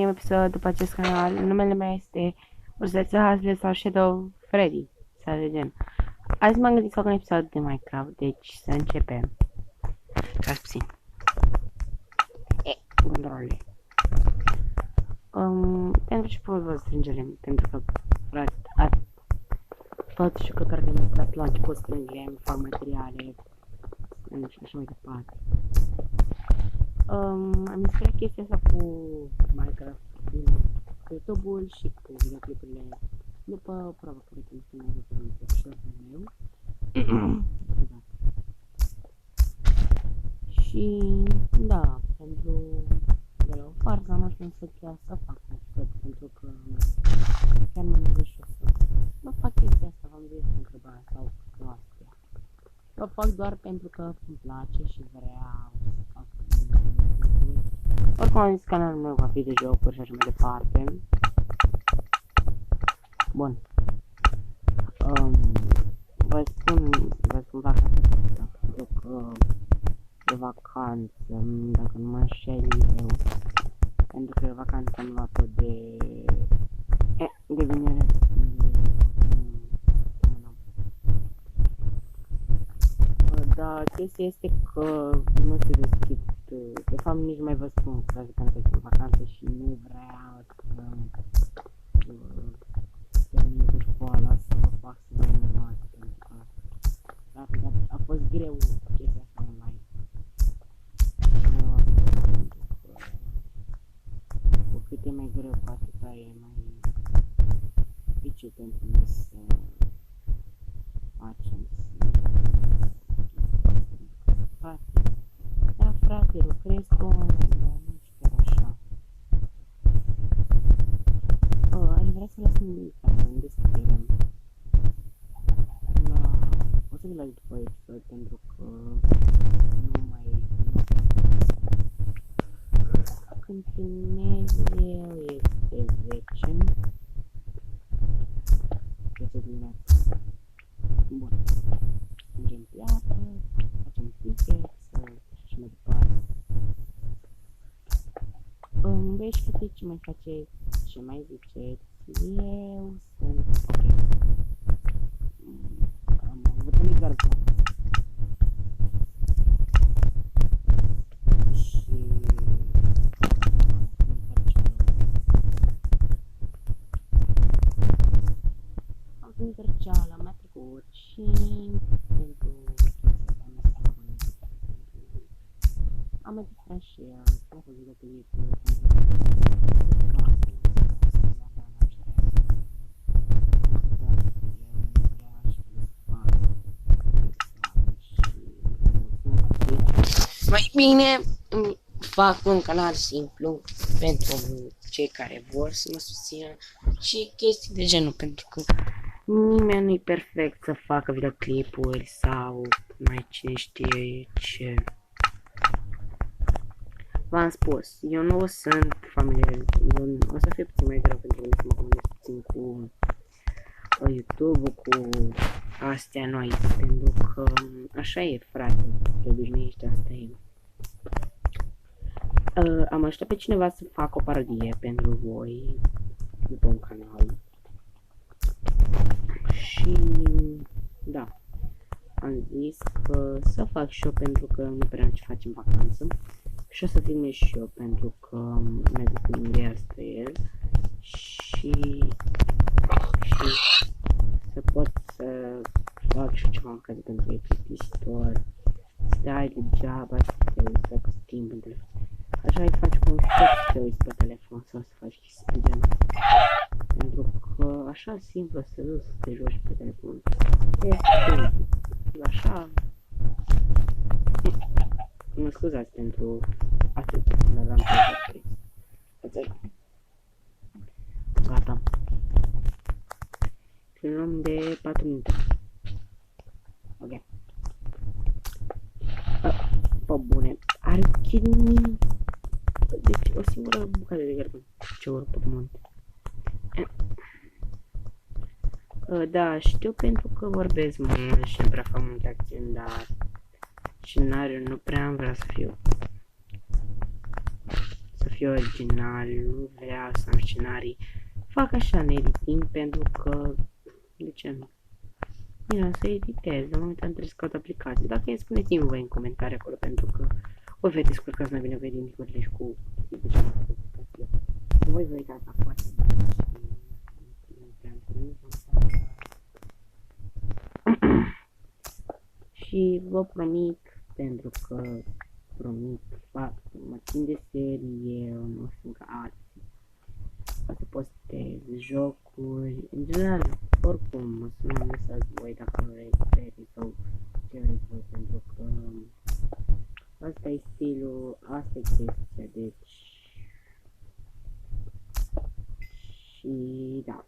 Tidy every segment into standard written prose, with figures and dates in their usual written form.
un episod după acest canal. Numele meu este Ursulețul Hazle sau Shadow Freddy, sau de gen. Azi m-am gândit să fac un episod de Minecraft, deci să începem. Stați puțin. Controle. Pentru ce vă strângem? Pentru că, frate, tot și că care mi-a dat la început strângem, fac materiale, și așa mai departe. Am inspirat chestia asta cu Minecraft din YouTube-ul și cu videoclipurile după provocările când filmez pe profesorul meu. Și da, pentru de la o farsă am ajuns să chiar să fac un episod, pentru că chiar m-am gândit și o să fac chestia asta, v-am zis întrebarea sau nu astea. O fac doar pentru că îmi place și vreau să fac. Oricum am zis, canalul meu va fi de jocuri și așa mai departe. Bun. Vă spun vacanța asta, pentru că e vacanță, dacă nu mă înșel eu. Pentru că e vacanța am luat-o de vineri. Dar chestia este că nu se deschid, de fapt nici nu mai vă spun că am în vacanță și nu vreau să termin cu școala, să vă fac să vă enervați, pentru că a fost greu chestia asta online. Cu cât e mai greu, cu atâta e mai dificil pentru noi să facem, da, frate, lucrez cu oameni, dar nu știu chiar așa. Aș vrea să las un link în descriere. O să vi las după episod, pentru că nu mai când filmez eu este 10 dimineața. Bun. Mergem piatră, facem pickaxe și mai departe. Vezi câte ce mai faceți, ce mai ziceți, eu sunt ok. Am avut un mic și am primit răceala, mi-a trecut și pentru am mai distrat și am făcut videoclipuri mai bine fac un canal simplu pentru cei care vor să mă susțină și chestii de genul, pentru că nimeni nu-i perfect să facă videoclipuri sau mai cine știe ce. V-am spus, eu nu sunt familiar, o să fie puțin mai greu pentru mine să mă comunesc puțin cu YouTube-ul, cu astea noi, pentru că așa e, frate, te obișnuiești, asta e. Am așteptat pe cineva să facă o parodie pentru voi după un canal și da, am zis că să fac și eu pentru că nu prea am ce face în vacanță și o să filmez și eu pentru că mi-a zis unde asta e și să pot să fac și ceva în caz pentru că e plictisitor, stai degeaba să te uiți pe timp în telefon. Așa îi faci cum să te uiți pe telefon sau să faci chestii de genul. Pentru că așa simplu să duci să te joci pe telefon. Este așa. Mă scuzați pentru atât, dar am să gata. Filmăm de 4 minute. Ok. Pe bune. Are chini. Deci o singură bucată de gherbă. Ce ori pe pământ. Da, știu pentru că vorbesc mult și nu prea fac multe acțiuni, dar scenariul nu prea am vrea să fiu. să fie original, nu vreau să am scenarii. Fac așa în editing pentru că, de ce nu? Bine, să editez, la momentan trebuie să caut aplicații. Dacă îmi spuneți-mi voi în comentarii acolo, pentru că o veți descurcați mai bine, vei link-urile și cu de ce am aplicație. Voi vă uitați la foarte bine și nu prea întâlnit. Și vă promit, pentru că promit, fac, mă țin de serie, nu sunt ca alții. O să postez jocuri, în general, oricum, o să mă lăsați voi dacă vreți serii sau ce vreți voi, pentru că asta e stilul, asta e chestia, deci... Și da,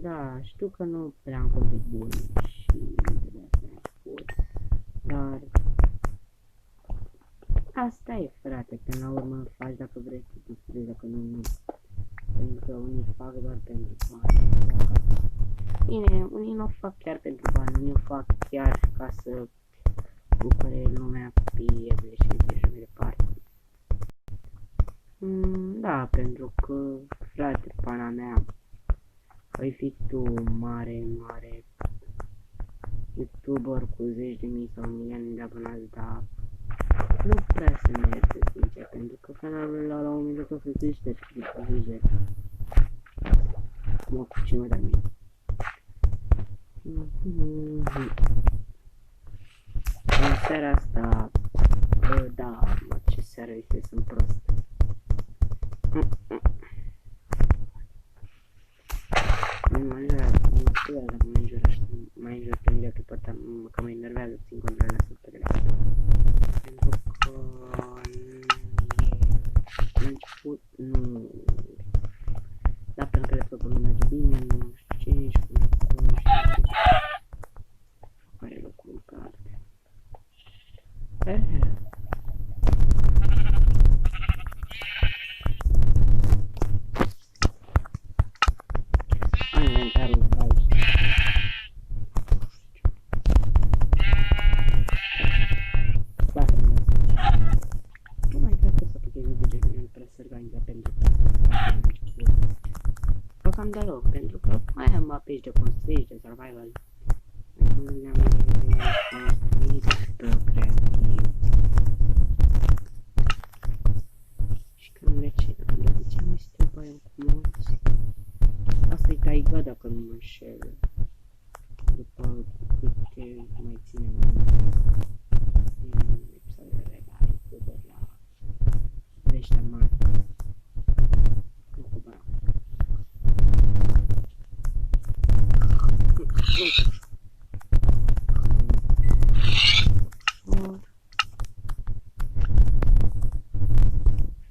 da, știu că nu prea am content bun și de asta am spus, dar asta e, frate, până la urmă faci dacă vrei să distrezi, dacă nu, nu. Pentru că unii fac doar pentru bani. Bine, unii nu o fac chiar pentru bani, unii o fac chiar ca să bucure lumea pieble și așa mai departe. Da, pentru că, frate, pana mea, ai fi tu mare youtuber cu 10.000 sau milioane de abonați, dar nu prea se merge, sincer, pentru că canalul ăla la un moment dat o să zice mă cu ce mă dă mie. În seara asta, da, mă, ce seară este, sunt prost. Mă înjurează, nu știu dacă mă înjurează, mai înjur pe mine că mă enervează puțin controlele astea pe greu. Pentru că la început nu... Da, pentru că le propun nu merge bine, nu știu ce, și cum știu care lucru în carte. Inventarul aici. Nu mai cred că să fie video de nu prea se organiza pentru că cam deloc, pentru că mai am mape de construit, de survival. Nu le-am construit creativ. Și când de ce nu este bai cu mulți? Asta e taiga dacă nu mă înșel. După câte mai ține minte din episoadele la youtuber la veștea mare. Nu cu bani.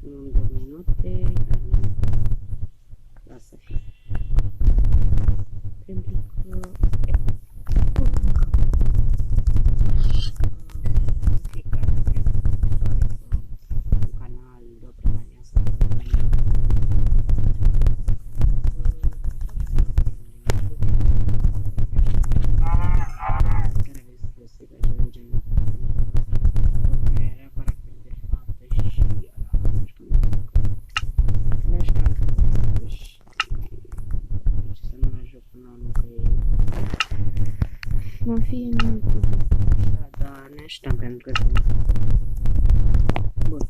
În 2 minute, lasă fi. Pentru că fiecare pare că un canal de o primarie să mă fie nu da, dar ne așteptăm pentru că bun.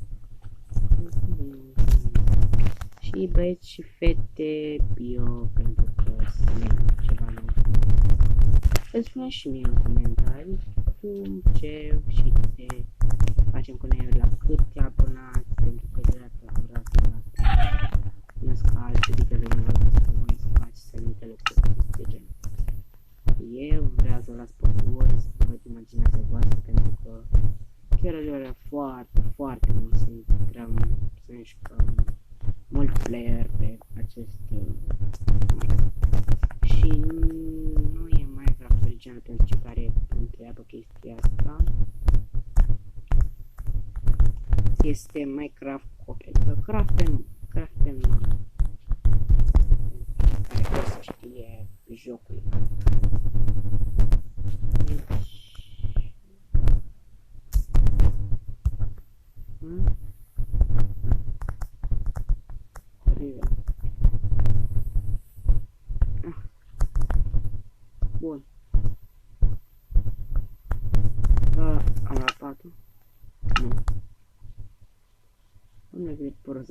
Și băieți și fete, eu pentru că sunt ceva nou. Îți spune și mie în comentarii cum, ce și ce facem cu noi, la câte abonați, pentru că de data vreau să cunosc alții, adică de vreau să voi să faci anumite lucruri de genul. Eu vreau să las pe voi să văd imaginația voastră, pentru că chiar era foarte mult să intrăm, să jucăm multiplayer pe acest și nu e Minecraft original pentru cei care întreabă chestia asta. Este Minecraft copie, adică craftem care o să știe jocul.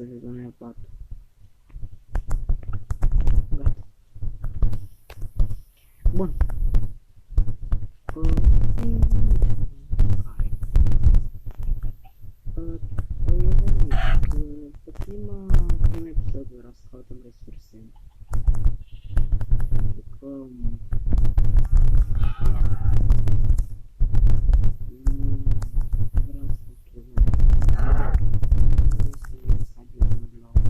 să se doamne pat. Gata. Bun. Pe prima episod vreau să căutăm resurse. Pentru că vreau să trovăm un blog.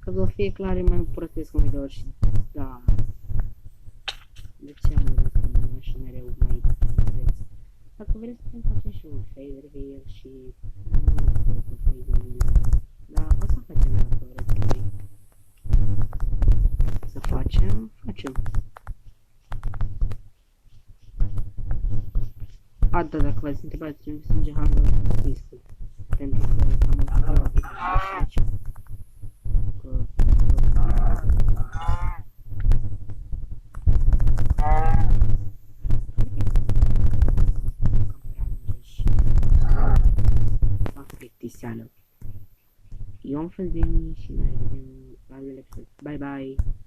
Ca să o fie clar, eu mai prostesc în video și da. De ce am văzut că nu și mereu mai vedeți? Dacă vreți putem face și un fade reveal și nu știu că fade reveal. Dar o să facem dacă vreți voi. Să facem. A, da, dacă v-ați întrebat ce mi sânge handle în discul. Pentru că am avut o și aici. Că plictiseală. Eu am fost Deni și ne vedem la altele episod. Bye bye!